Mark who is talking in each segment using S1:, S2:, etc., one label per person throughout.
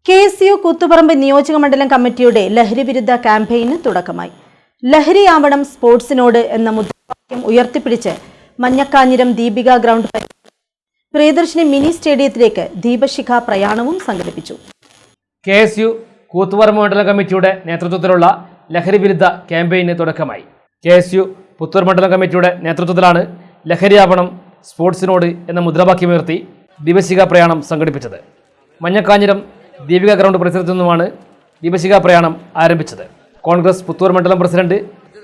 S1: KSU Koothuparamba നിയോജകമണ്ഡലം കമ്മിറ്റിയുടെ ലഹരി വിരുദ്ധ ക്യാമ്പയിന് തുടക്കമായി. ലഹരിയാവണം സ്പോർട്സിനോട് എന്ന മുദ്രാവാക്യം ഉയർത്തിപ്പിടിച്ച് മഞ്ഞക്കാഞ്ഞിരം ദീപിക ഗ്രൗണ്ട് പ്രിയദർശിനി മിനി സ്റ്റേഡിയത്തിലേക്ക് ദീപശിഖ പ്രയാണവും സംഘടിപ്പിച്ചു.
S2: KSU കൂത്തുപറമ്പ് മണ്ഡലം കമ്മിറ്റിയുടെ നേതൃത്വത്തിലുള്ള ലഹരി വിരുദ്ധ ക്യാമ്പയിന് തുടക്കമായി. KSU പുത്തൂർ മണ്ഡലം കമ്മിറ്റിയുടെ നേതൃത്വത്തിലാണ് ലഹരിയാവണം സ്പോർട്സിനോട് എന്ന മുദ്രാവാക്യമുയർത്തി ദീപശിഖ പ്രയാണം സംഘടിപ്പിച്ചത്. മഞ്ഞക്കാഞ്ഞിരം ദീപിക ഗ്രൗണ്ട് പരിസരത്തു നിന്നുമാണ് ദീപശിഖ പ്രയാണം ആരംഭിച്ചത്. കോൺഗ്രസ് പുത്തൂർ മണ്ഡലം പ്രസിഡന്റ്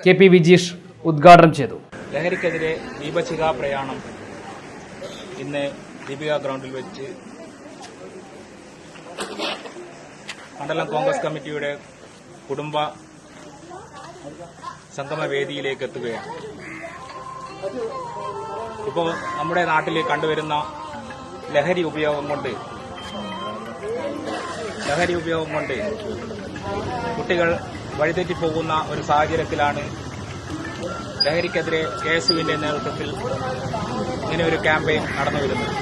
S2: KP വിജീഷ് ഉദ്ഘാടനം ചെയ്തു.
S3: ലഹരിക്കെതിരെ ദീപശിഖ പ്രയാണം ഇന്ന് ദീപിക ഗ്രൗണ്ടിൽ വെച്ച് മണ്ഡലം കോൺഗ്രസ് കമ്മിറ്റിയുടെ കുടുംബ സംഗമ വേദിയിലേക്ക് എത്തുകയാണ്. ഇപ്പോൾ നമ്മുടെ നാട്ടിൽ കണ്ടുവരുന്ന ലഹരി ഉപയോഗം കൊണ്ട് കുട്ടികൾ വഴിതെറ്റിപ്പോകുന്ന ഒരു സാഹചര്യത്തിലാണ് ലഹരിക്കെതിരെ KSUവിന്റെ നേതൃത്വത്തിൽ ഇങ്ങനെ ഒരു ക്യാമ്പയിൻ നടന്നു വരുന്നത്.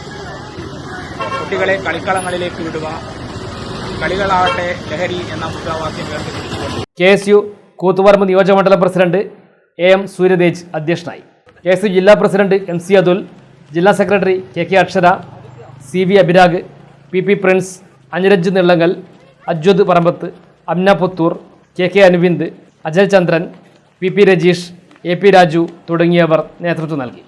S3: കുട്ടികളെ കളിക്കളങ്ങളിലേക്ക് വിടുക, കളികളാവട്ടെ ലഹരി എന്ന മുദ്രാവാക്യം ഉയർത്തിപ്പിടിച്ചുകൊണ്ട്
S2: KSU കൂത്തുപറമ്പ് നിയോജകമണ്ഡലം പ്രസിഡന്റ് AM സൂര്യതേജ് അധ്യക്ഷനായി. KSU ജില്ലാ പ്രസിഡന്റ് MC അതുൽ, ജില്ലാ സെക്രട്ടറി KK അക്ഷര, CV അഭിരാഗ്, PP പ്രിൻസ്, അനിരജ് നിള്ളങ്കൽ, അജ്വദ് പറമ്പത്ത്, അമ്ന പുത്തൂർ, KK അനുവിന്ദ്, അജയ് ചന്ദ്രൻ, PP രജീഷ്, AP രാജു തുടങ്ങിയവർ നേതൃത്വം നൽകി.